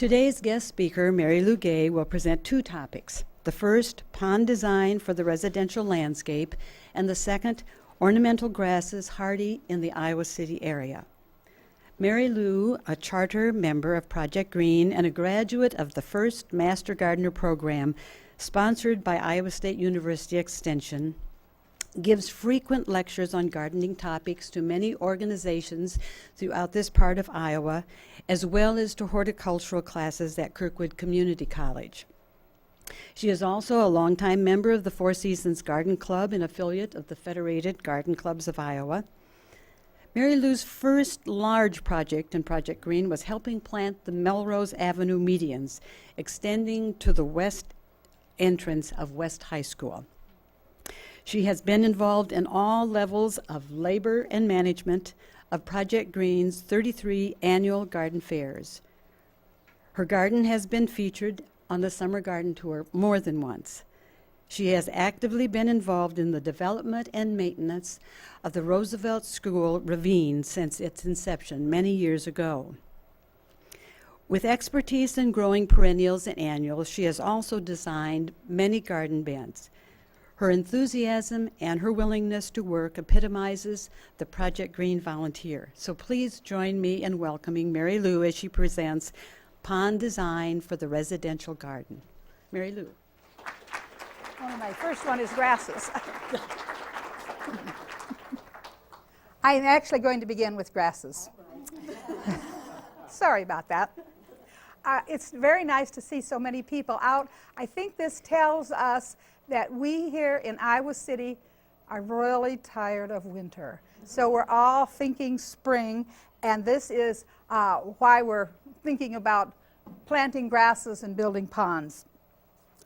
Today's guest speaker, Marilou Gay, will present two topics. The first, pond design for the residential landscape, and the second, ornamental grasses hardy in the Iowa City area. Marilou, a charter member of Project Green and a graduate of the first Master Gardener program sponsored by Iowa State University Extension, gives frequent lectures on gardening topics to many organizations throughout this part of Iowa, as well as to horticultural classes at Kirkwood Community College. She is also a longtime member of the Four Seasons Garden Club and affiliate of the Federated Garden Clubs of Iowa. Marilou's first large project in Project Green was helping plant the Melrose Avenue medians, extending to the west entrance of West High School. She has been involved in all levels of labor and management of Project Green's 33 annual garden fairs. Her garden has been featured on the Summer Garden Tour more than once. She has actively been involved in the development and maintenance of the Roosevelt School Ravine since its inception many years ago. With expertise in growing perennials and annuals, she has also designed many garden beds. Her enthusiasm and her willingness to work epitomizes the Project Green volunteer. So please join me in welcoming Marilou as she presents Pond Design for the Residential Garden. Marilou. My first one is grasses. I'm actually going to begin with grasses. Sorry about that. It's very nice to see so many people out. I think this tells us that we here in Iowa City are really tired of winter. So we're all thinking spring, and this is why we're thinking about planting grasses and building ponds.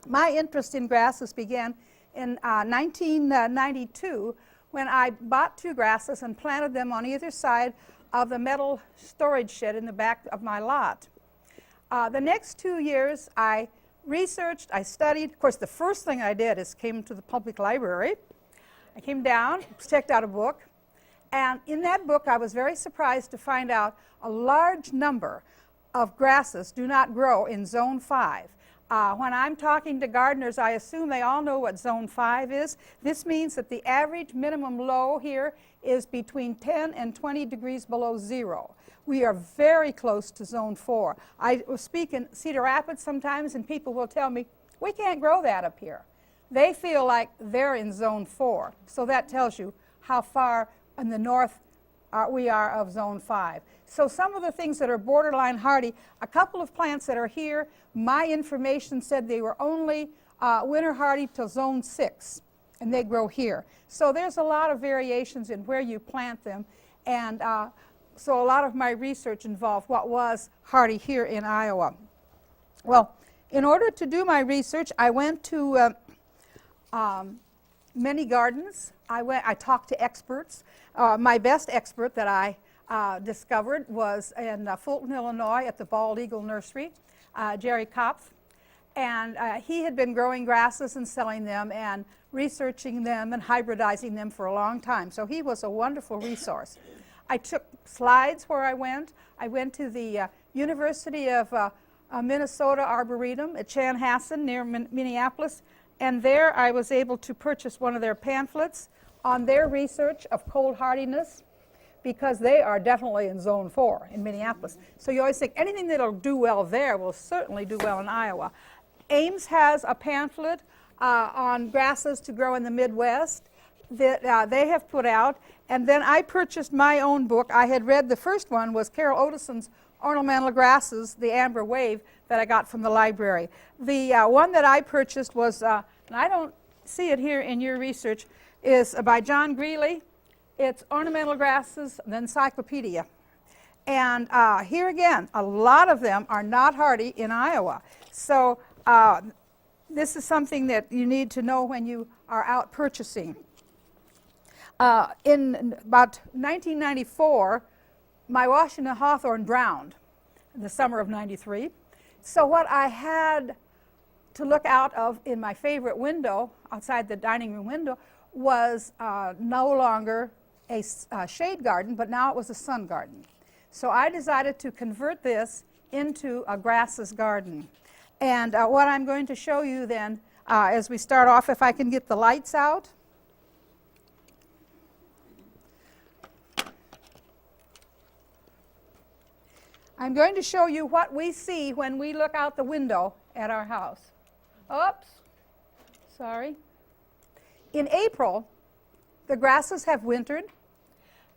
My interest in grasses began in 1992 when I bought two grasses and planted them on either side of the metal storage shed in the back of my lot. The next 2 years I researched, I studied. Of course, the first thing I did is came to the public library. I came down, checked out a book, and in that book I was very surprised to find out a large number of grasses do not grow in Zone 5. When I'm talking to gardeners, I assume they all know what Zone 5 is. This means that the average minimum low here is between 10 and 20 degrees below zero. We are very close to Zone 4. I speak in Cedar Rapids sometimes, and people will tell me, we can't grow that up here. They feel like they're in Zone 4. So that tells you how far in the north we are of Zone 5. So some of the things that are borderline hardy, a couple of plants that are here, my information said they were only winter hardy till Zone 6, and they grow here. So there's a lot of variations in where you plant them, and so a lot of my research involved what was hardy here in Iowa. Well, in order to do my research, I went to many gardens. I talked to experts. My best expert that I discovered was in Fulton, Illinois at the Bald Eagle Nursery, Jerry Kopf. And he had been growing grasses and selling them and researching them and hybridizing them for a long time. So he was a wonderful resource. I took slides where I went. I went to the University of Minnesota Arboretum at Chanhassen near Minneapolis, and there I was able to purchase one of their pamphlets on their research of cold hardiness, because they are definitely in Zone 4 in Minneapolis. So you always think anything that'll do well there will certainly do well in Iowa. Ames has a pamphlet on grasses to grow in the Midwest that they have put out, and then I purchased my own book. I had read the first one was Carol Otison's Ornamental Grasses, the Amber Wave, that I got from the library. The one that I purchased was, and I don't see it here in your research, is by John Greeley. It's Ornamental Grasses, the Encyclopedia. And here again, a lot of them are not hardy in Iowa. So this is something that you need to know when you are out purchasing. In about 1994, my Washington hawthorn drowned in the summer of '93. So what I had to look out of in my favorite window, outside the dining room window, was no longer a shade garden, but now it was a sun garden. So I decided to convert this into a grasses garden. And what I'm going to show you then, as we start off, if I can get the lights out. I'm going to show you what we see when we look out the window at our house. Oops, sorry. In April, the grasses have wintered.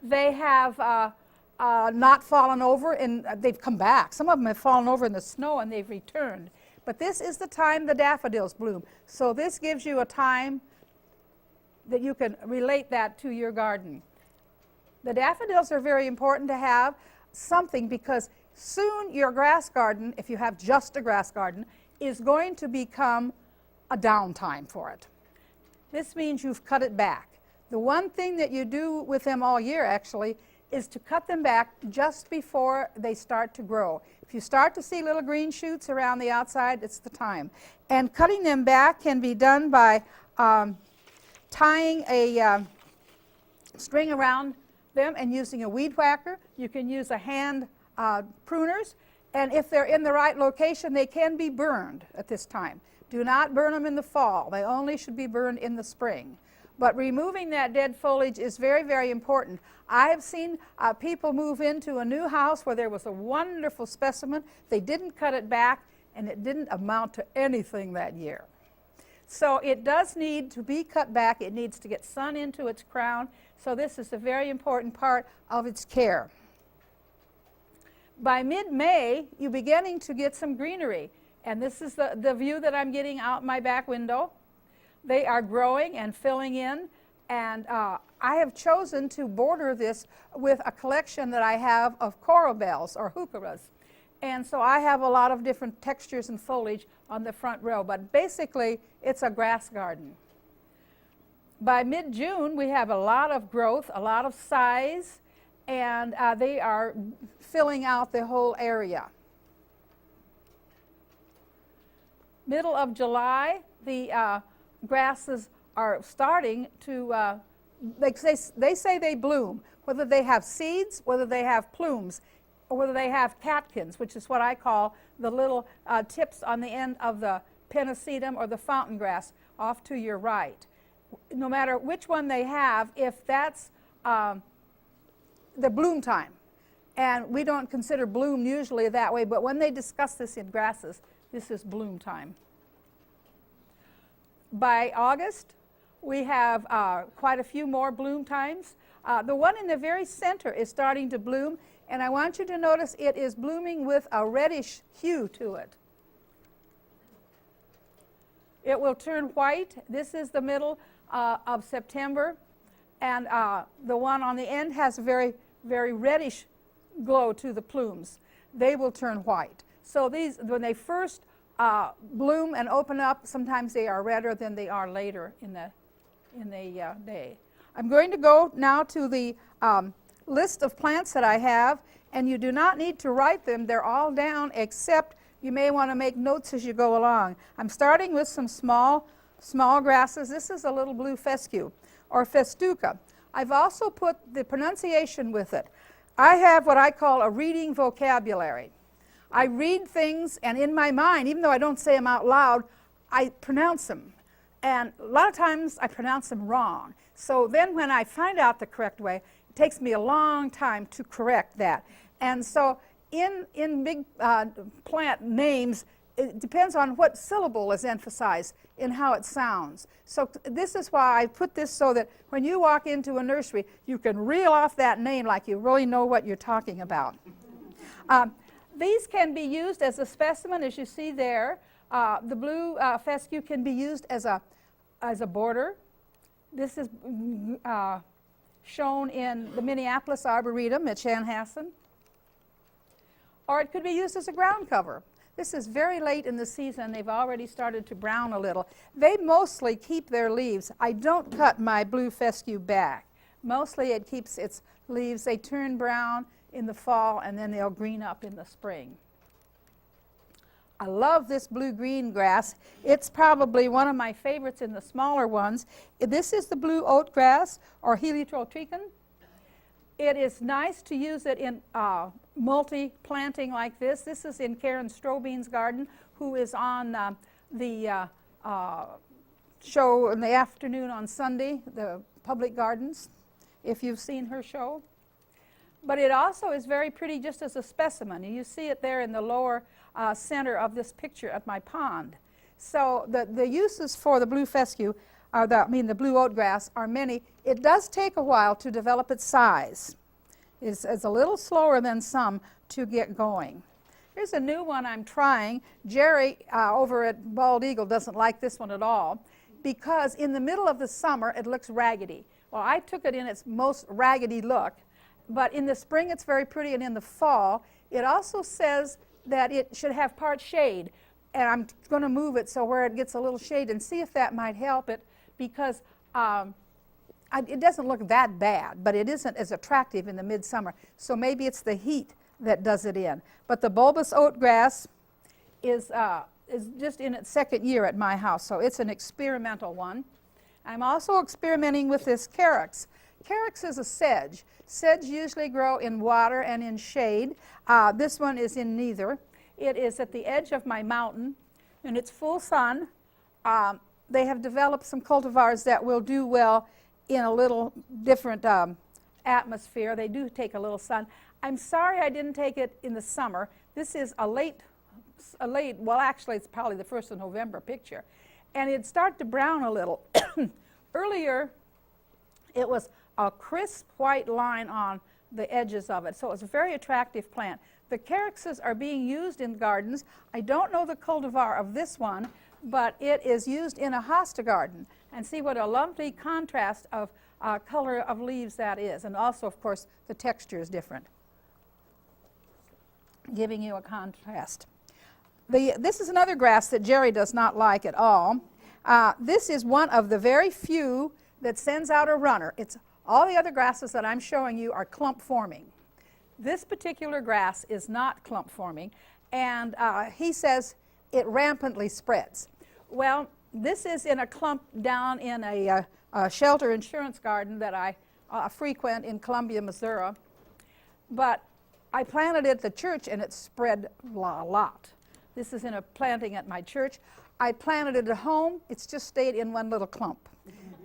They have not fallen over, and they've come back. Some of them have fallen over in the snow and they've returned. But this is the time the daffodils bloom. So this gives you a time that you can relate that to your garden. The daffodils are very important to have something, because soon your grass garden, if you have just a grass garden, is going to become a downtime for it. This means you've cut it back. The one thing that you do with them all year, actually, is to cut them back just before they start to grow. If you start to see little green shoots around the outside, it's the time. And cutting them back can be done by tying a string around them and using a weed whacker. You can use a hand pruners, and if they're in the right location, they can be burned at this time. Do not burn them in the fall. They only should be burned in the spring. But removing that dead foliage is very, very important. I have seen people move into a new house where there was a wonderful specimen. They didn't cut it back, and it didn't amount to anything that year. So it does need to be cut back. It needs to get sun into its crown. So this is a very important part of its care. By mid-May, you're beginning to get some greenery. And this is the view that I'm getting out my back window. They are growing and filling in. And I have chosen to border this with a collection that I have of coral bells, or heucheras. And so I have a lot of different textures and foliage on the front row. But basically, it's a grass garden. By mid-June, we have a lot of growth, a lot of size, and they are filling out the whole area. Middle of July, the grasses are starting to, they say they bloom, whether they have seeds, whether they have plumes, or whether they have catkins, which is what I call the little tips on the end of the pennisetum or the fountain grass off to your right. No matter which one they have, if that's the bloom time, and we don't consider bloom usually that way, but when they discuss this in grasses, this is bloom time. By August, we have quite a few more bloom times. The one in the very center is starting to bloom, and I want you to notice it is blooming with a reddish hue to it. It will turn white. This is the middle of September, and the one on the end has a very, very reddish glow to the plumes. They will turn white. So these, when they first bloom and open up, sometimes they are redder than they are later in the day. I'm going to go now to the list of plants that I have, and you do not need to write them. They're all down, except you may want to make notes as you go along. I'm starting with some small grasses. This is a little blue fescue, or festuca. I've also put the pronunciation with it. I have what I call a reading vocabulary. I read things, and in my mind, even though I don't say them out loud, I pronounce them. And a lot of times I pronounce them wrong. So then when I find out the correct way, it takes me a long time to correct that. And so in big plant names, it depends on what syllable is emphasized in how it sounds. So this is why I put this so that when you walk into a nursery, you can reel off that name like you really know what you're talking about. These can be used as a specimen, as you see there. The blue fescue can be used as a border. This is shown in the Minneapolis Arboretum at Chanhassen. Or it could be used as a ground cover. This is very late in the season. They've already started to brown a little. They mostly keep their leaves. I don't cut my blue fescue back. Mostly it keeps its leaves. They turn brown in the fall, and then they'll green up in the spring. I love this blue-green grass. It's probably one of my favorites in the smaller ones. This is the blue oat grass, or heliotrotrichum. It is nice to use it in multi-planting like this. This is in Karen Strobine's garden, who is on the show in the afternoon on Sunday, the public gardens, if you've seen her show. But it also is very pretty just as a specimen. You see it there in the lower center of this picture at my pond. So the uses for the blue fescue, the blue oatgrass, are many. It does take a while to develop its size. It's a little slower than some to get going. Here's a new one I'm trying. Jerry over at Bald Eagle doesn't like this one at all because in the middle of the summer it looks raggedy. Well, I took it in its most raggedy look, but in the spring it's very pretty, and in the fall it also says that it should have part shade. And I'm going to move it so where it gets a little shade and see if that might help it, because it doesn't look that bad, but it isn't as attractive in the midsummer. So maybe it's the heat that does it in. But the bulbous oatgrass is just in its second year at my house, so it's an experimental one. I'm also experimenting with this carex. Carex is a sedge. Sedge usually grow in water and in shade. This one is in neither. It is at the edge of my mountain, and it's full sun. They have developed some cultivars that will do well in a little different atmosphere. They do take a little sun. I'm sorry I didn't take it in the summer. This is a late, well, actually it's probably the 1st of November picture. And it'd start to brown a little. Earlier, it was a crisp white line on the edges of it, so it's a very attractive plant. The carexes are being used in gardens. I don't know the cultivar of this one, but it is used in a hosta garden. And see what a lovely contrast of color of leaves that is. And also, of course, the texture is different, giving you a contrast. This is another grass that Jerry does not like at all. This is one of the very few that sends out a runner. All the other grasses that I'm showing you are clump forming. This particular grass is not clump forming, and he says it rampantly spreads. Well, this is in a clump down in a shelter insurance garden that I frequent in Columbia, Missouri. But I planted it at the church and it spread a lot. This is in a planting at my church. I planted it at home. It's just stayed in one little clump.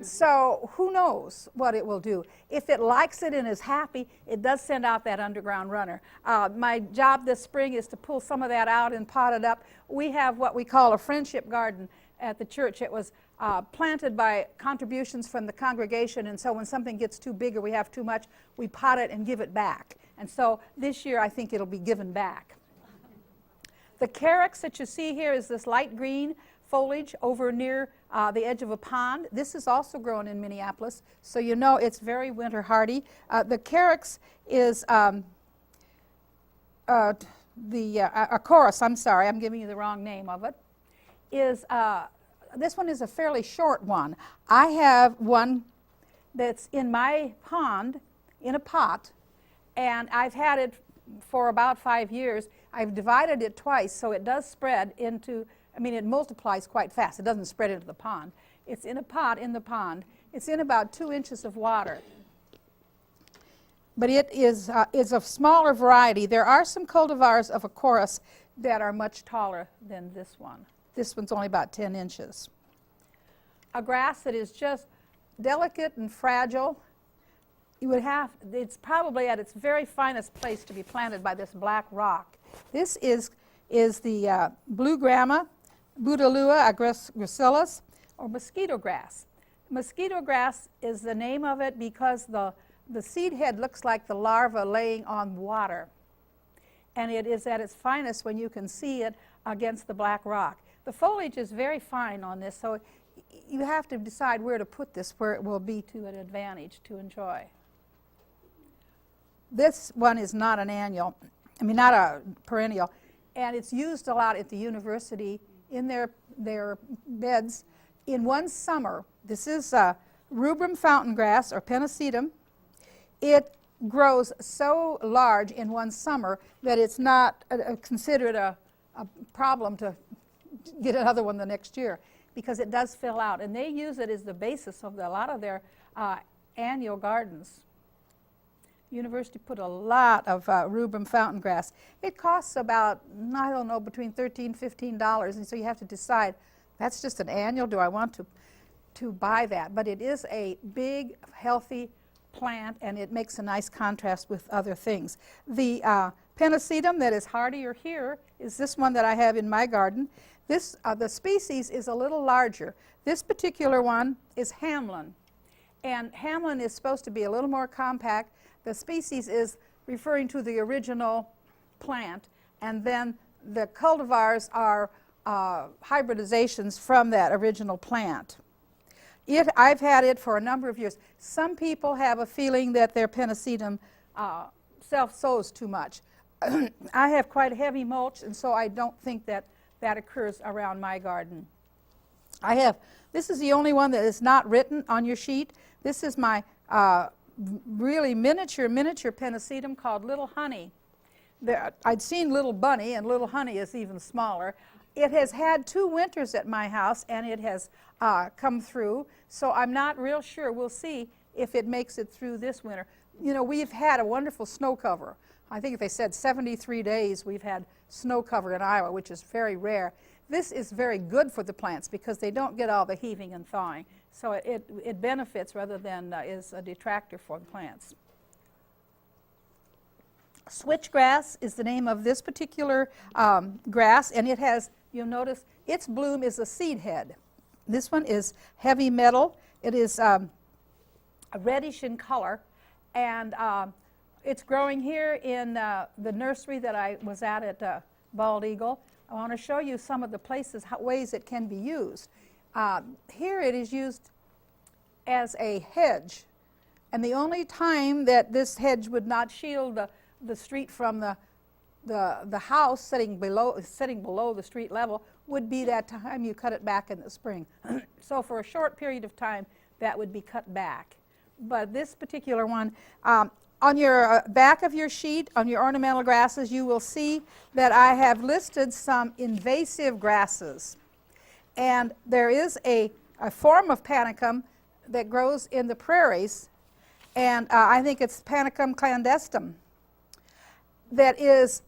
So who knows what it will do. If it likes it and is happy, it does send out that underground runner. My job this spring is to pull some of that out and pot it up. We have what we call a friendship garden at the church. It was planted by contributions from the congregation, and so when something gets too big or we have too much, we pot it and give it back. And so this year I think it'll be given back. The carex that you see here is this light green foliage over near the edge of a pond. This is also grown in Minneapolis, so you know it's very winter hardy. The carex is a chorus, I'm sorry, I'm giving you the wrong name of it, is this one is a fairly short one. I have one that's in my pond in a pot, and I've had it for about 5 years. I've divided it twice, so it does spread into, it multiplies quite fast. It doesn't spread into the pond. It's in a pot in the pond. It's in about 2 inches of water. But it is a smaller variety. There are some cultivars of a chorus that are much taller than this one. This one's only about 10 inches. A grass that is just delicate and fragile. It's probably at its very finest place to be planted by this black rock. This is the blue grama, Budalua aggressilis, or mosquito grass. Mosquito grass is the name of it because the seed head looks like the larva laying on water. And it is at its finest when you can see it against the black rock. The foliage is very fine on this, so you have to decide where to put this, where it will be to an advantage to enjoy. This one is not an annual, not a perennial, and it's used a lot at the university in their beds. In one summer, this is rubrum fountain grass, or pennisetum. It grows so large in one summer that it's not considered a problem to get another one the next year, because it does fill out, and they use it as the basis of a lot of their annual gardens. University put a lot of rubrum fountain grass. It costs about, I don't know, between $13, $15, and so you have to decide, that's just an annual, do I want to buy that? But it is a big, healthy plant, and it makes a nice contrast with other things. The Pennisetum that is hardier here is this one that I have in my garden. This, the species is a little larger. This particular one is Hamlin, and Hamlin is supposed to be a little more compact. The species is referring to the original plant, and then the cultivars are hybridizations from that original plant. I've had it for a number of years. Some people have a feeling that their Pennisetum self-sows too much. I have quite a heavy mulch, and so I don't think that that occurs around my garden. This is the only one that is not written on your sheet. This is my really miniature Pennisetum called Little Honey. I'd seen Little Bunny, and Little Honey is even smaller. It has had 2 winters at my house, and it has come through, so I'm not real sure. We'll see if it makes it through this winter. You know, we've had a wonderful snow cover. I think they said 73 days we've had snow cover in Iowa, which is very rare. This is very good for the plants because they don't get all the heaving and thawing. So it benefits rather than is a detractor for the plants. Switchgrass is the name of this particular grass, and it has, you'll notice, its bloom is a seed head. This one is heavy metal. It is a reddish in color, and it's growing here in the nursery that I was at Bald Eagle. I want to show you some of the ways it can be used. Here it is used as a hedge, and the only time that this hedge would not shield the street from the house sitting below the street level would be that time you cut it back in the spring. So for a short period of time that would be cut back. But this particular one, on your back of your sheet, on your ornamental grasses, you will see that I have listed some invasive grasses. And there is a form of panicum that grows in the prairies, and I think it's Panicum clandestum, that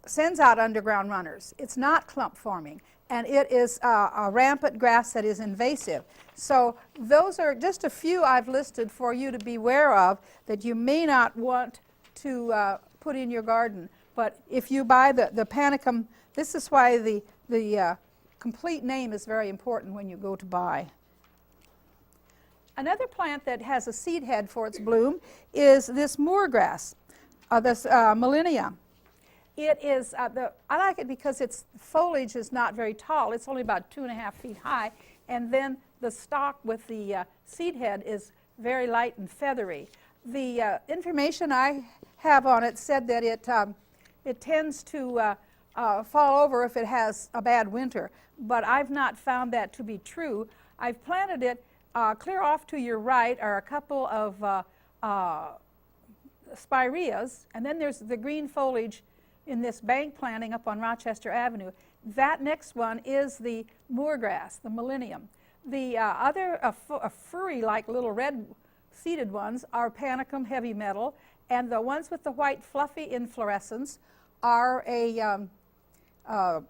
sends out underground runners. It's not clump forming, and it is a rampant grass that is invasive. So those are just a few I've listed for you to be aware of that you may not want to put in your garden. But if you buy the Panicum, this is why the complete name is very important when you go to buy. Another plant that has a seed head for its bloom is this moor grass, this millennium. It is, I like it because its foliage is not very tall. It's only about 2.5 feet high, and then the stalk with the seed head is very light and feathery. The information I have on it said that it tends to fall over if it has a bad winter, but I've not found that to be true. I've planted it clear off to your right are a couple of spireas, and then there's the green foliage in this bank planting up on Rochester Avenue. That next one is the moor grass, the millennium. The other furry, like little red seeded ones, are Panicum heavy metal, and the ones with the white fluffy inflorescence are a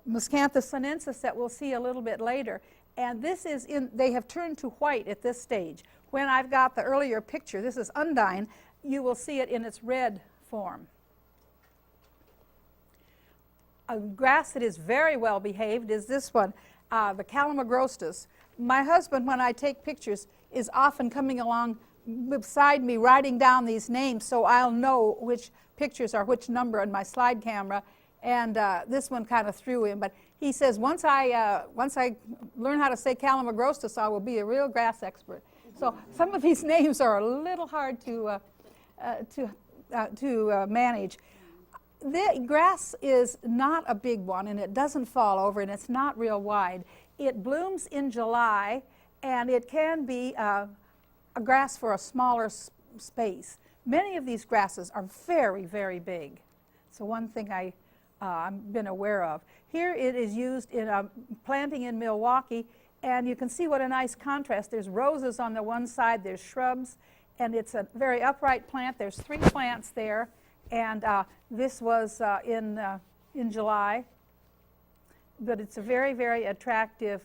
Miscanthus sinensis that we'll see a little bit later. And this is they have turned to white at this stage. When I've got the earlier picture, this is Undine, you will see it in its red form. A grass that is very well behaved is this one, the Calamagrostis. My husband, when I take pictures, is often coming along beside me writing down these names so I'll know which pictures are which number on my slide camera, and this one kind of threw him, but he says once I learn how to say Calamagrostis, I will be a real grass expert. So some of these names are a little hard to manage. The grass is not a big one, and it doesn't fall over, and it's not real wide. It blooms in July, and it can be a grass for a smaller space. Many of these grasses are very, very big. So one thing I've been aware of. Here it is used in planting in Milwaukee, and you can see what a nice contrast. There's roses on the one side, there's shrubs, and it's a very upright plant. There's 3 plants there, And this was in July. But it's a very, very attractive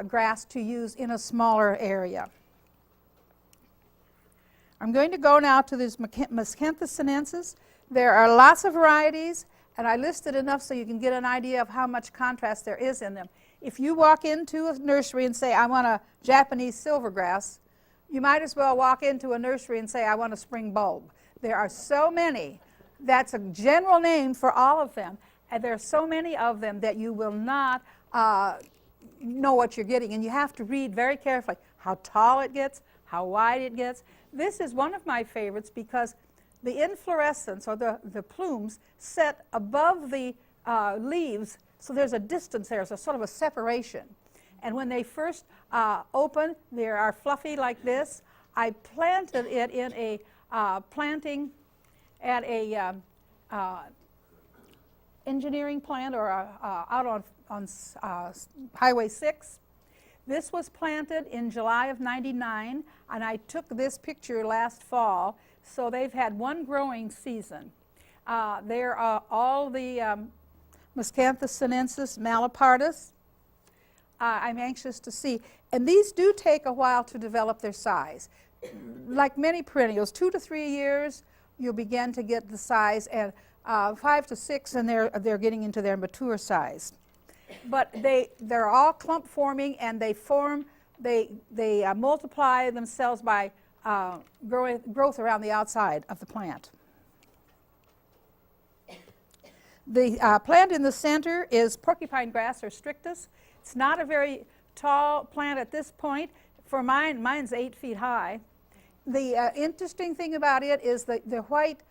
grass to use in a smaller area. I'm going to go now to this Miscanthus sinensis. There are lots of varieties, and I listed enough so you can get an idea of how much contrast there is in them. If you walk into a nursery and say, I want a Japanese silvergrass, you might as well walk into a nursery and say, I want a spring bulb. There are so many. That's a general name for all of them. And there are so many of them that you will not know what you're getting. And you have to read very carefully how tall it gets, how wide it gets. This is one of my favorites because the inflorescence, or the plumes, set above the leaves, so there's a distance there, there's a sort of a separation. And when they first open, they are fluffy like this. I planted it in a planting at a engineering plant, or out on Highway 6. This was planted in July of '99, and I took this picture last fall, so they've had one growing season. There are all the Miscanthus sinensis, malapartus. I'm anxious to see. And these do take a while to develop their size. Like many perennials, 2 to 3 years, you'll begin to get the size, and 5 to 6, and they're getting into their mature size. But they're all clump forming, and they multiply themselves by growth around the outside of the plant. The plant in the center is porcupine grass, or strictus. It's not a very tall plant at this point. For mine's 8 feet high. The interesting thing about it is the white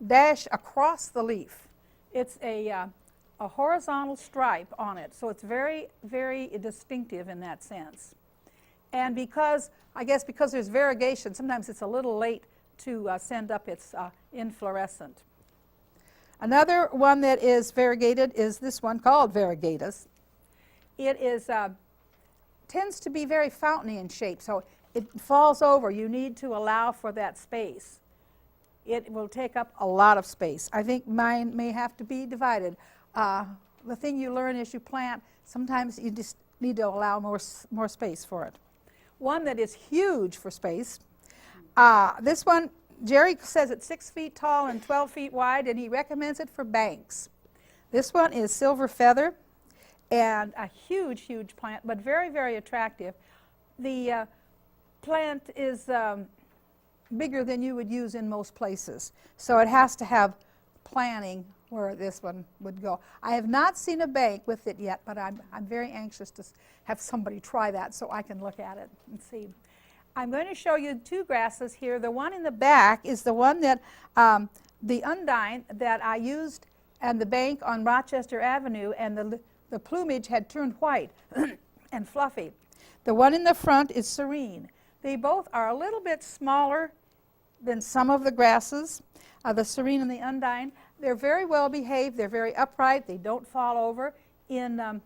dash across the leaf. It's a horizontal stripe on it, so it's very, very distinctive in that sense. And I guess because there's variegation, sometimes it's a little late to send up its inflorescent. Another one that is variegated is this one called variegatus. It tends to be very fountainy in shape, so it falls over. You need to allow for that space. It will take up a lot of space. I think mine may have to be divided. The thing you learn as you plant, sometimes you just need to allow more space for it. One that is huge for space, this one, Jerry says it's 6 feet tall and 12 feet wide, and he recommends it for banks. This one is silver feather, and a huge, huge plant, but very, very attractive. The plant is bigger than you would use in most places, so it has to have planning where this one would go. I have not seen a bank with it yet, but I'm very anxious to have somebody try that so I can look at it and see. I'm going to show you 2 grasses here. The one in the back is the one that, the Undine that I used and the bank on Rochester Avenue, and the plumage had turned white and fluffy. The one in the front is Serene. They both are a little bit smaller than some of the grasses, the Serene and the Undine. They're very well behaved. They're very upright. They don't fall over. In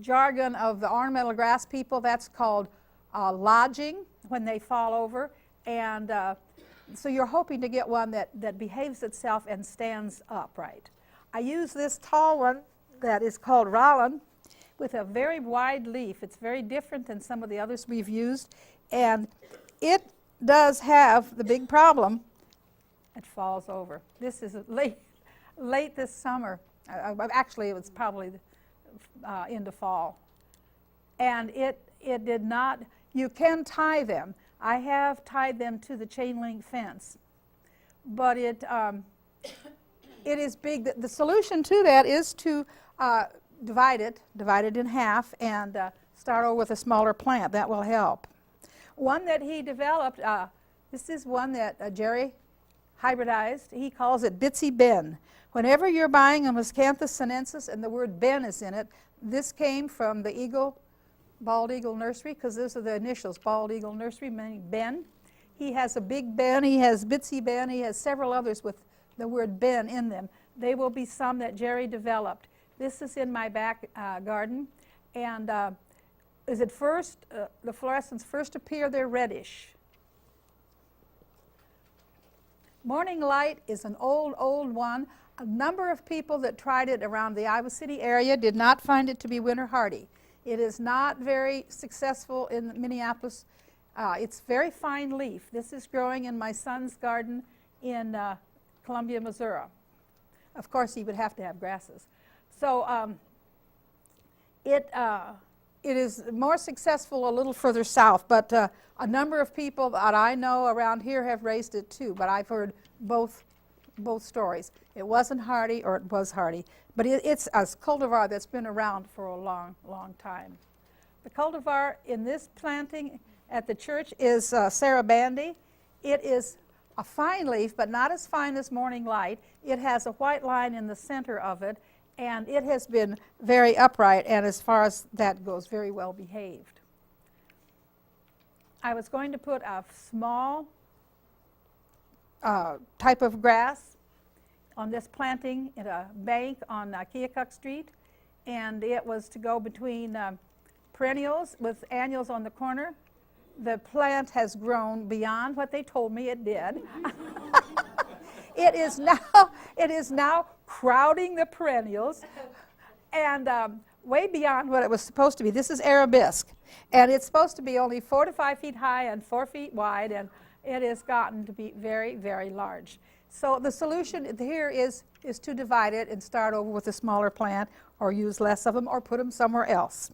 jargon of the ornamental grass people, that's called lodging when they fall over. And so you're hoping to get one that behaves itself and stands upright. I use this tall one that is called Rollin with a very wide leaf. It's very different than some of the others we've used. And it does have the big problem. It falls over. This is late this summer. Actually, it was probably into fall. And it did not, you can tie them. I have tied them to the chain link fence. But it is big. The solution to that is to divide it in half, and start over with a smaller plant. That will help. One that he developed, this is one that Jerry hybridized. He calls it Bitsy Ben. Whenever you're buying a Miscanthus sinensis and the word Ben is in it, this came from the Bald Eagle Nursery, because those are the initials, Bald Eagle Nursery, meaning Ben. He has a big Ben, he has Bitsy Ben, he has several others with the word Ben in them. They will be some that Jerry developed. This is in my back garden, and as it first, the fluorescents first appear, they're reddish. Morning light is an old one. A number of people that tried it around the Iowa City area did not find it to be winter hardy. It is not very successful in Minneapolis. It's very fine leaf. This is growing in my son's garden in Columbia, Missouri. Of course, he would have to have grasses. So it is more successful a little further south, but a number of people that I know around here have raised it too, but I've heard both stories. It wasn't hardy or it was hardy, but it's a cultivar that's been around for a long time. The cultivar in this planting at the church is Sarabandi. It is a fine leaf, but not as fine as Morning Light. It has a white line in the center of it, and it has been very upright, and as far as that goes, very well behaved. I was going to put a small type of grass on this planting in a bank on Keokuk Street, and it was to go between perennials with annuals on the corner. The plant has grown beyond what they told me it did. It is now crowding the perennials and way beyond what it was supposed to be. This is arabesque, and it's supposed to be only 4 to 5 feet high and 4 feet wide, and it has gotten to be very, very large. So the solution here is to divide it and start over with a smaller plant, or use less of them, or put them somewhere else.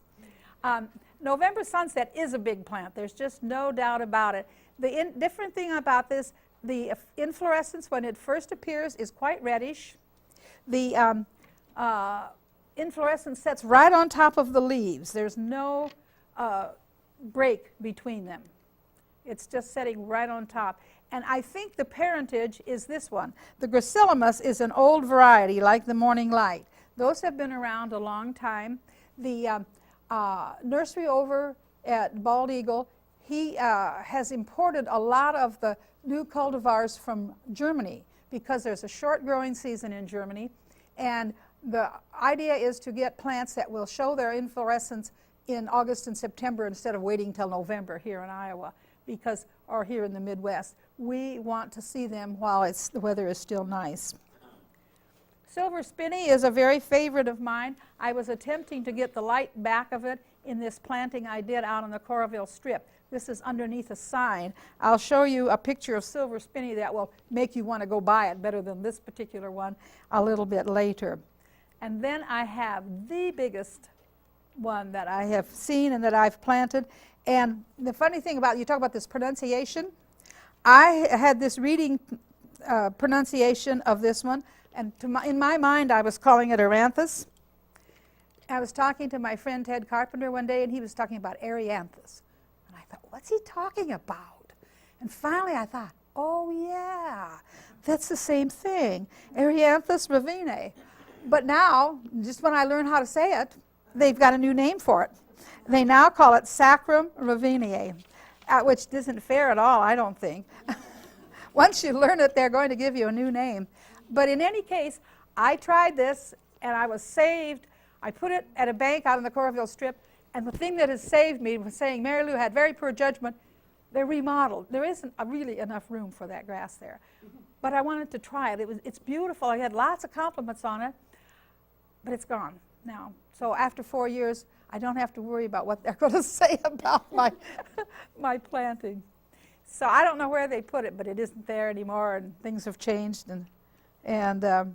November Sunset is a big plant. There's just no doubt about it. The different thing about this, the inflorescence when it first appears is quite reddish. The inflorescence sets right on top of the leaves. There's no break between them. It's just setting right on top. And I think the parentage is this one. The Gracilis is an old variety like the Morning Light. Those have been around a long time. The nursery over at Bald Eagle, he has imported a lot of the new cultivars from Germany because there's a short growing season in Germany, and the idea is to get plants that will show their inflorescence in August and September instead of waiting till November here in Iowa, because, or here in the Midwest. We want to see them while the weather is still nice. Silver Spinny is a very favorite of mine. I was attempting to get the light back of it in this planting I did out on the Coralville Strip. This is underneath a sign. I'll show you a picture of Silver Spinny that will make you want to go buy it better than this particular one a little bit later. And then I have the biggest one that I have seen and that I've planted. And the funny thing about, you talk about this pronunciation, I had this reading pronunciation of this one, and in my mind I was calling it Aranthus. I was talking to my friend Ted Carpenter one day, and he was talking about Arianthus. And I thought, what's he talking about? And finally I thought, oh yeah, that's the same thing, Arianthus Rivini. But now, just when I learned how to say it, they've got a new name for it. They now call it Sacrum Rivini, which isn't fair at all, I don't think. Once you learn it, they're going to give you a new name. But in any case, I tried this, and I was saved. I put it at a bank out on the Coralville Strip, and the thing that has saved me was saying Marilou had very poor judgment. They're remodeled. There isn't really enough room for that grass there. But I wanted to try it. It's beautiful. I had lots of compliments on it, but it's gone now. So after 4 years, I don't have to worry about what they're going to say about my planting. So I don't know where they put it, but it isn't there anymore, and things have changed, and that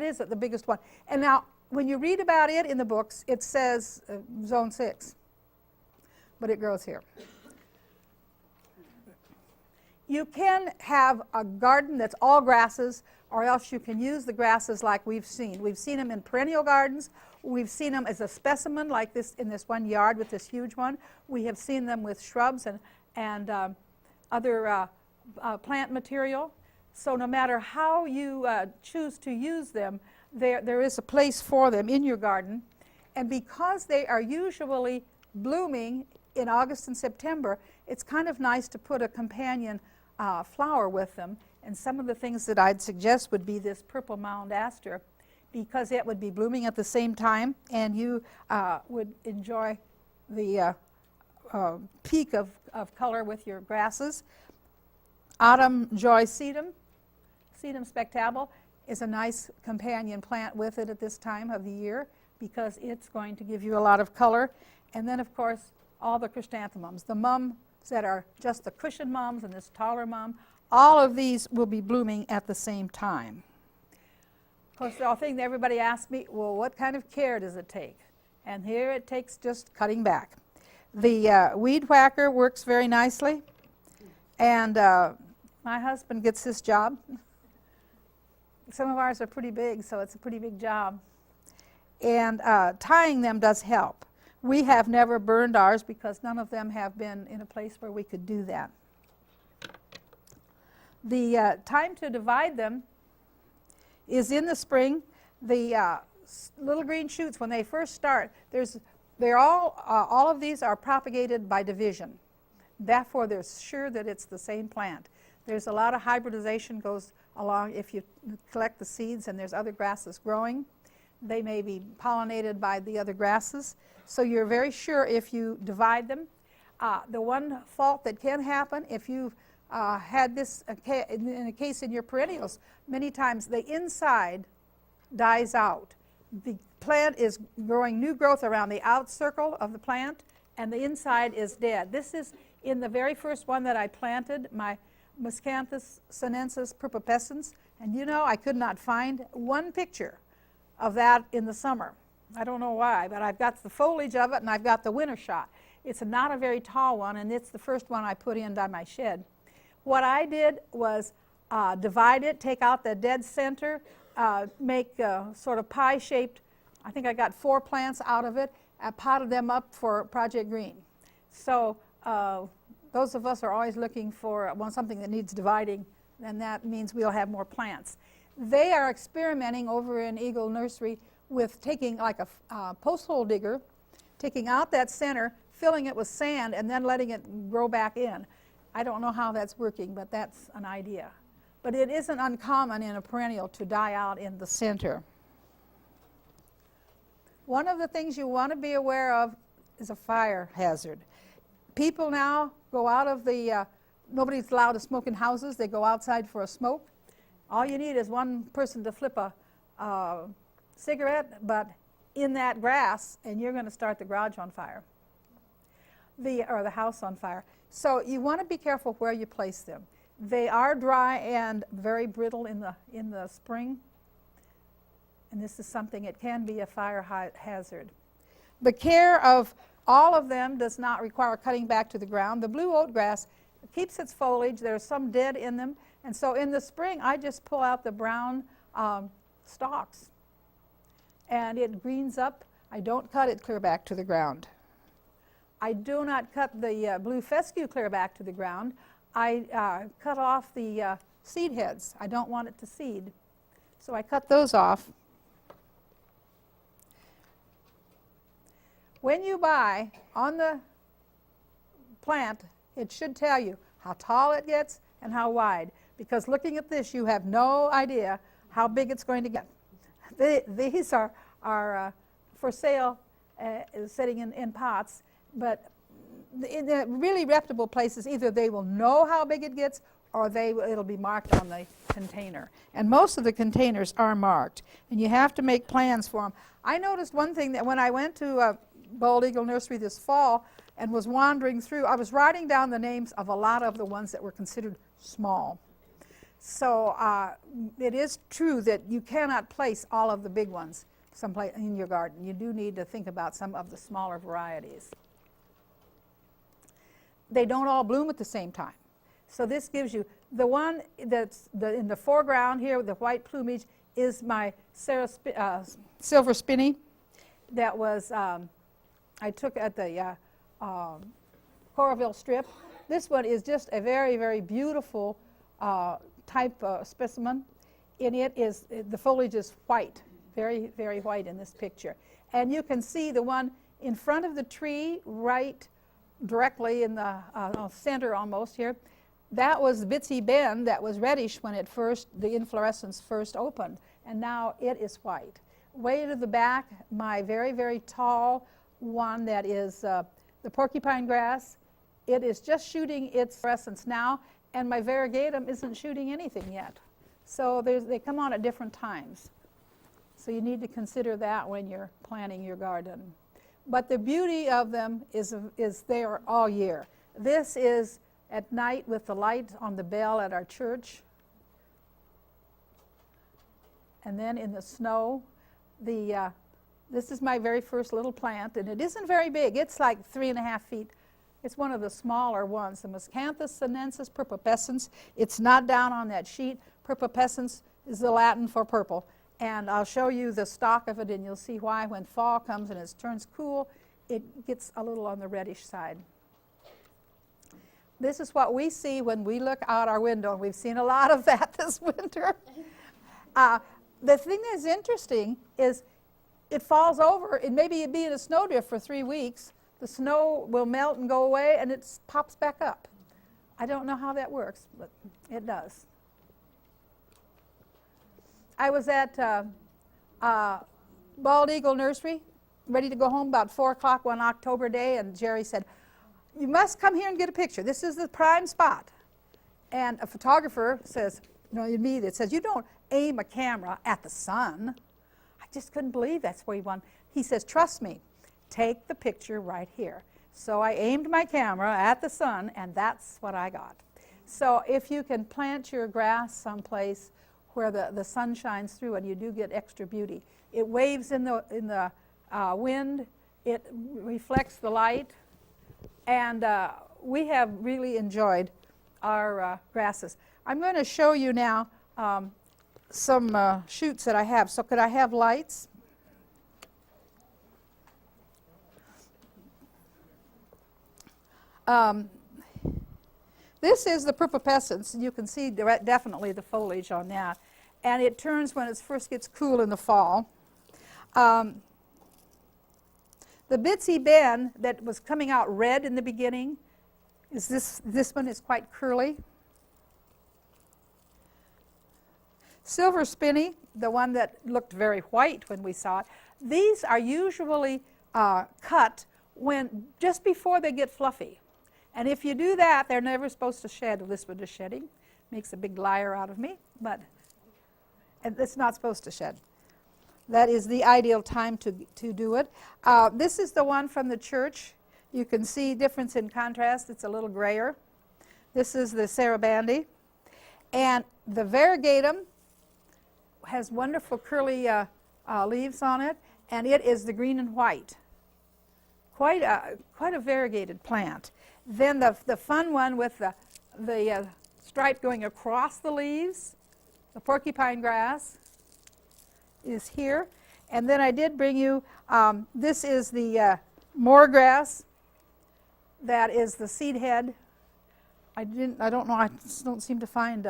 is the biggest one. And now, when you read about it in the books, it says Zone 6, but it grows here. You can have a garden that's all grasses, or else you can use the grasses like we've seen. We've seen them in perennial gardens. We've seen them as a specimen like this in this one yard with this huge one. We have seen them with shrubs and other plant material. So no matter how you choose to use them, there is a place for them in your garden. And because they are usually blooming in August and September, it's kind of nice to put a companion flower with them. And some of the things that I'd suggest would be this purple mound aster, because it would be blooming at the same time, and you would enjoy the peak of color with your grasses. Autumn joy sedum, sedum spectable, is a nice companion plant with it at this time of the year because it's going to give you a lot of color. And then, of course, all the chrysanthemums, the mums that are just the cushion mums and this taller mum, all of these will be blooming at the same time. Of course, the thing that everybody asks me, well, what kind of care does it take? And here it takes just cutting back. The weed whacker works very nicely, and my husband gets this job. Some of ours are pretty big, so it's a pretty big job. And tying them does help. We have never burned ours because none of them have been in a place where we could do that. The time to divide them is in the spring. The little green shoots, when they first start, all of these are propagated by division. Therefore, they're sure that it's the same plant. There's a lot of hybridization goes along if you collect the seeds and there's other grasses growing. They may be pollinated by the other grasses. So you're very sure if you divide them. The one fault that can happen if you've had this in a case in your perennials, many times the inside dies out. The plant is growing new growth around the out circle of the plant and the inside is dead. This is in the very first one that I planted, my Miscanthus sinensis purpupescens, and you know I could not find one picture of that in the summer. I don't know why, but I've got the foliage of it and I've got the winter shot. It's not a very tall one, and it's the first one I put in by my shed. What I did was divide it, take out the dead center, make sort of pie-shaped. I think I got 4 plants out of it. I potted them up for Project Green. So those of us are always looking for something that needs dividing, and that means we'll have more plants. They are experimenting over in Eagle Nursery with taking like a post hole digger, taking out that center, filling it with sand, and then letting it grow back in. I don't know how that's working, but that's an idea. But it isn't uncommon in a perennial to die out in the center. One of the things you want to be aware of is a fire hazard. People now go out of the, nobody's allowed to smoke in houses. They go outside for a smoke. All you need is one person to flip a cigarette, but in that grass, and you're going to start the garage on fire, or the house on fire. So you want to be careful where you place them. They are dry and very brittle in the spring, and this is something, it can be a fire hazard. The care of all of them does not require cutting back to the ground. The blue oatgrass keeps its foliage. There's some dead in them, and so in the spring I just pull out the brown stalks and it greens up. I don't cut it clear back to the ground. I do not cut the blue fescue clear back to the ground. I cut off the seed heads. I don't want it to seed, so I cut those off. When you buy on the plant, it should tell you how tall it gets and how wide, because looking at this you have no idea how big it's going to get. These are for sale, sitting in pots, but in the really reputable places, either they will know how big it gets or it'll be marked on the container. And most of the containers are marked, and you have to make plans for them. I noticed one thing, that when I went to Bald Eagle Nursery this fall and was wandering through, I was writing down the names of a lot of the ones that were considered small. So it is true that you cannot place all of the big ones someplace in your garden. You do need to think about some of the smaller varieties. They don't all bloom at the same time. So this gives you, the one that's in the foreground here with the white plumage is my silver spinny that was, I took at the Coralville strip. This one is just a very, very beautiful type specimen. In it is, the foliage is white, very, very white in this picture. And you can see the one in front of the tree, right directly in the center almost here. That was Bitsy Ben that was reddish when it first, the inflorescence first opened, and now it is white. Way to the back, my very, very tall one that is the porcupine grass. It is just shooting its fluorescence now, and my variegatum isn't shooting anything yet. So they come on at different times. So you need to consider that when you're planning your garden. But the beauty of them is there all year. This is at night with the light on the bell at our church. And then in the snow, this is my very first little plant, and it isn't very big. It's like 3.5 feet. It's one of the smaller ones, the Miscanthus sinensis purpupescens. It's not down on that sheet. Purpupescens is the Latin for purple. And I'll show you the stalk of it, and you'll see why when fall comes and it turns cool, it gets a little on the reddish side. This is what we see when we look out our window, and we've seen a lot of that this winter. The thing that's interesting is it falls over, and maybe it'd be in a snowdrift for 3 weeks. The snow will melt and go away, and it pops back up. I don't know how that works, but it does. I was at Bald Eagle Nursery, ready to go home about 4 o'clock one October day, and Jerry said, "You must come here and get a picture. This is the prime spot." And a photographer says, me that says, "You don't aim a camera at the sun." I just couldn't believe that's where he wanted. He says, "Trust me, take the picture right here." So I aimed my camera at the sun, and that's what I got. So if you can plant your grass someplace where the sun shines through and you do get extra beauty. It waves in the wind, it reflects the light, and we have really enjoyed our grasses. I'm going to show you now some shoots that I have. So could I have lights? This is the purpupescence, and you can see definitely the foliage on that. And it turns when it first gets cool in the fall. The Bitsy Ben that was coming out red in the beginning, is this one is quite curly. Silver Spinny, the one that looked very white when we saw it, these are usually cut just before they get fluffy. And if you do that, they're never supposed to shed. This one is shedding. Makes a big liar out of me, but it's not supposed to shed. That is the ideal time to do it. This is the one from the church. You can see difference in contrast. It's a little grayer. This is the Sarabandi. And the variegatum has wonderful curly leaves on it, and it is the green and white. Quite a variegated plant. Then the fun one with the stripe going across the leaves, the porcupine grass, is here. And then I did bring you, this is the moor grass. That is the seed head. I don't know, I just don't seem to find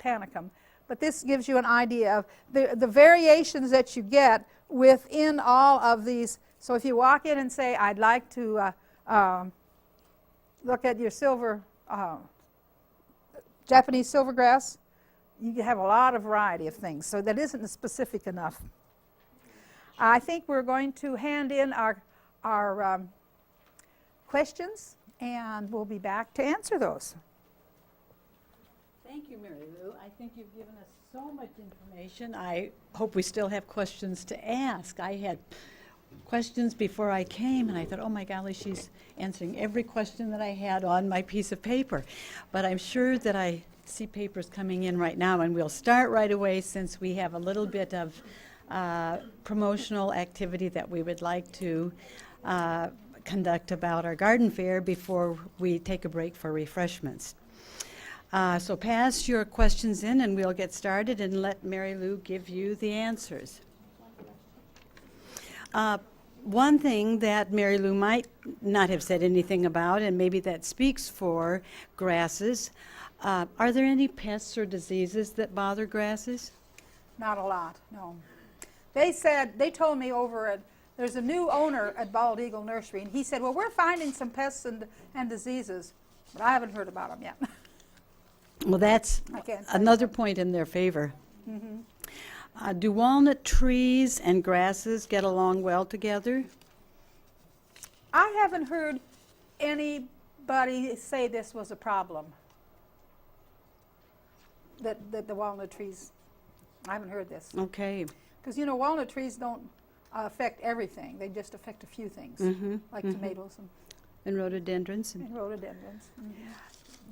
panicum. But this gives you an idea of the variations that you get within all of these. So if you walk in and say, "I'd like to look at your silver, Japanese silvergrass," you have a lot of variety of things. So that isn't specific enough. I think we're going to hand in our questions, and we'll be back to answer those. Thank you, Marilou. I think you've given us so much information. I hope we still have questions to ask. I had questions before I came, and I thought, oh my golly, she's answering every question that I had on my piece of paper. But I'm sure that I see papers coming in right now, and we'll start right away since we have a little bit of promotional activity that we would like to conduct about our garden fair before we take a break for refreshments. So pass your questions in, and we'll get started and let Marilou give you the answers. One thing that Marilou might not have said anything about, and maybe that speaks for grasses, are there any pests or diseases that bother grasses? Not a lot, no. They told me there's a new owner at Bald Eagle Nursery, and he said, well, we're finding some pests and diseases, but I haven't heard about them yet. Well, that's another point in their favor. Mm-hmm. Do walnut trees and grasses get along well together? I haven't heard anybody say this was a problem. that the walnut trees, I haven't heard this. Okay. Because, walnut trees don't affect everything. They just affect a few things, like tomatoes And rhododendrons. and rhododendrons.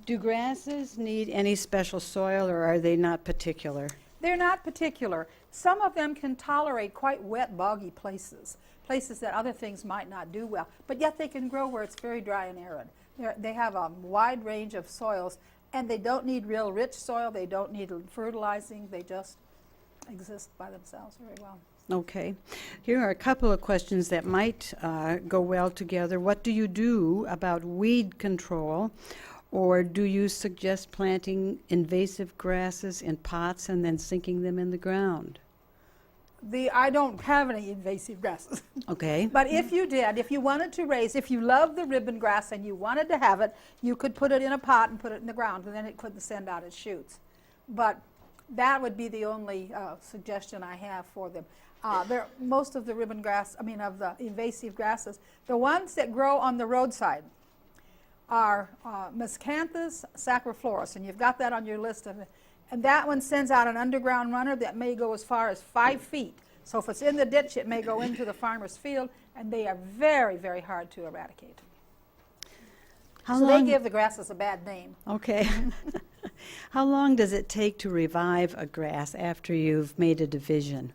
Do grasses need any special soil, or are they not particular? They're not particular. Some of them can tolerate quite wet, boggy places that other things might not do well, but yet they can grow where it's very dry and arid. They have a wide range of soils, and they don't need real rich soil. They don't need fertilizing. They just exist by themselves very well. Okay. Here are a couple of questions that might go well together. What do you do about weed control? Or do you suggest planting invasive grasses in pots and then sinking them in the ground? I don't have any invasive grasses. Okay. But if you did, if you wanted to raise, if you love the ribbon grass and you wanted to have it, you could put it in a pot and put it in the ground, and then it couldn't send out its shoots. But that would be the only suggestion I have for them. Most of the ribbon grass, of the invasive grasses, the ones that grow on the roadside are Miscanthus sacriflorus, and you've got that on your list of it. And that one sends out an underground runner that may go as far as 5 feet. So if it's in the ditch, it may go into the farmer's field, and they are very, very hard to eradicate. So they give the grasses a bad name. Okay. How long does it take to revive a grass after you've made a division?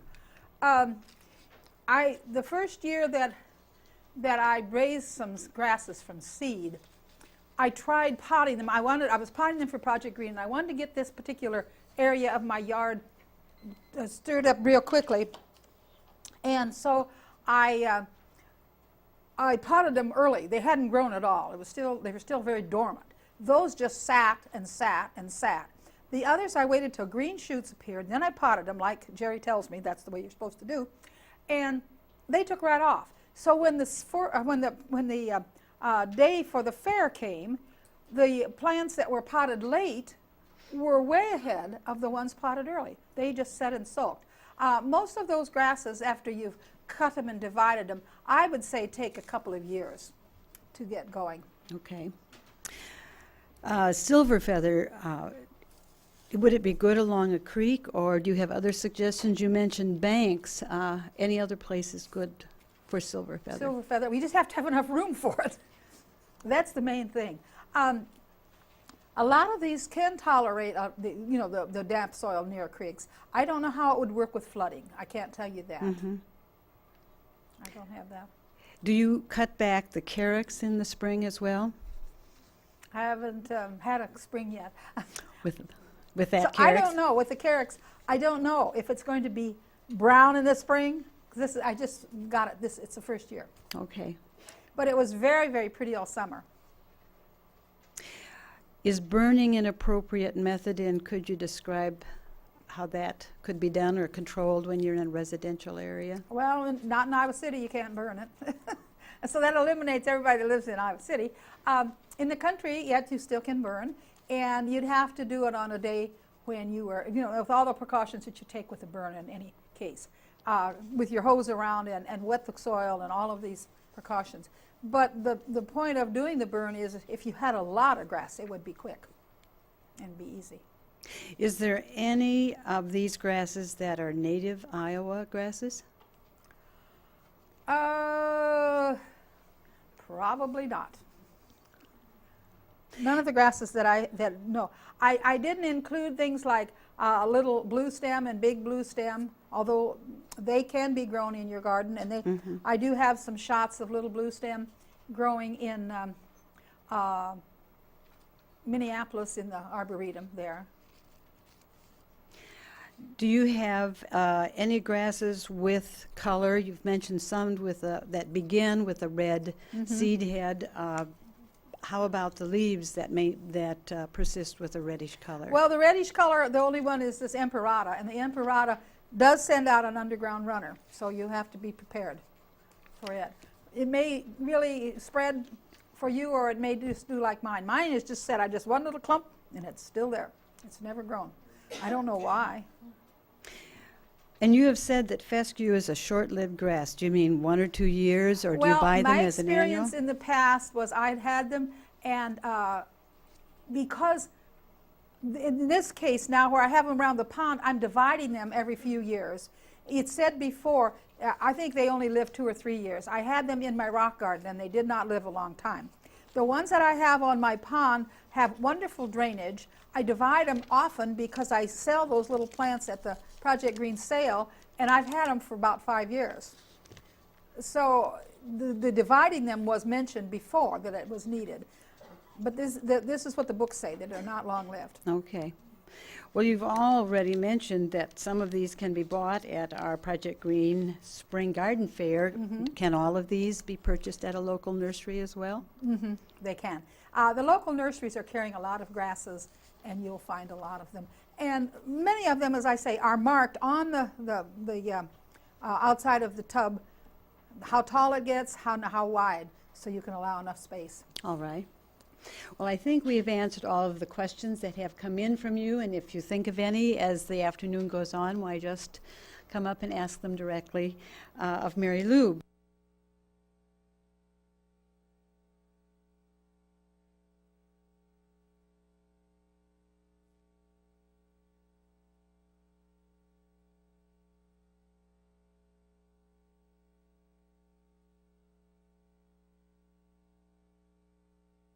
The first year that I raised some grasses from seed, I tried potting them. I was potting them for Project Green, and I wanted to get this particular area of my yard stirred up real quickly. And so I potted them early. They hadn't grown at all. They were still very dormant. Those just sat and sat and sat. The others I waited till green shoots appeared, and then I potted them like Jerry tells me that's the way you're supposed to do, and they took right off. So when the day for the fair came, the plants that were potted late were way ahead of the ones potted early. They just set and soaked. Most of those grasses, after you've cut them and divided them, I would say take a couple of years to get going. Okay. Silver feather, would it be good along a creek, or do you have other suggestions? You mentioned banks. Any other places good for silver feather? Silver feather, we just have to have enough room for it. That's the main thing. A lot of these can tolerate the damp soil near creeks. I don't know how it would work with flooding. I can't tell you that. I don't have that. Do you cut back the carex in the spring as well? I haven't had a spring yet. With that So carex? I don't know. With the carex, I don't know if it's going to be brown in the spring. I just got it. It's the first year. Okay. But it was very, very pretty all summer. Is burning an appropriate method, and could you describe how that could be done or controlled when you're in a residential area? Well, not in Iowa City, you can't burn it. And so that eliminates everybody that lives in Iowa City. In the country, yet you still can burn, and you'd have to do it on a day when you were, with all the precautions that you take with a burn in any case, with your hose around and wet the soil and all of these precautions. But the point of doing the burn is if you had a lot of grass, it would be quick and be easy. Is there any of these grasses that are native Iowa grasses? Probably not. None of the grasses no. I didn't include things like a little blue stem and big blue stem, although they can be grown in your garden, and I do have some shots of little blue stem growing in Minneapolis in the Arboretum there. Do you have any grasses with color? You've mentioned some with that begin with a red seed head. How about the leaves that persist with a reddish color? Well, the reddish color, the only one is this Emperata, and the Emperata does send out an underground runner, so you have to be prepared for it. It may really spread for you, or it may just do like mine. Mine is just set, I just one little clump, and it's still there. It's never grown. I don't know why. And you have said that fescue is a short-lived grass. Do you mean 1 or 2 years, or do you buy them as an annual? My experience in the past was I'd had them, and because In this case now, where I have them around the pond, I'm dividing them every few years. It said before, I think they only live 2 or 3 years. I had them in my rock garden and they did not live a long time. The ones that I have on my pond have wonderful drainage. I divide them often because I sell those little plants at the Project Green sale, and I've had them for about 5 years. So the dividing them was mentioned before, that it was needed. But this is what the books say, that they're not long-lived. Okay. Well, you've already mentioned that some of these can be bought at our Project Green Spring Garden Fair. Can all of these be purchased at a local nursery as well? They can. The local nurseries are carrying a lot of grasses, and you'll find a lot of them. And many of them, as I say, are marked on the outside of the tub, how tall it gets, how wide, so you can allow enough space. All right. Well, I think we've answered all of the questions that have come in from you, and if you think of any as the afternoon goes on, why just come up and ask them directly of Marilou.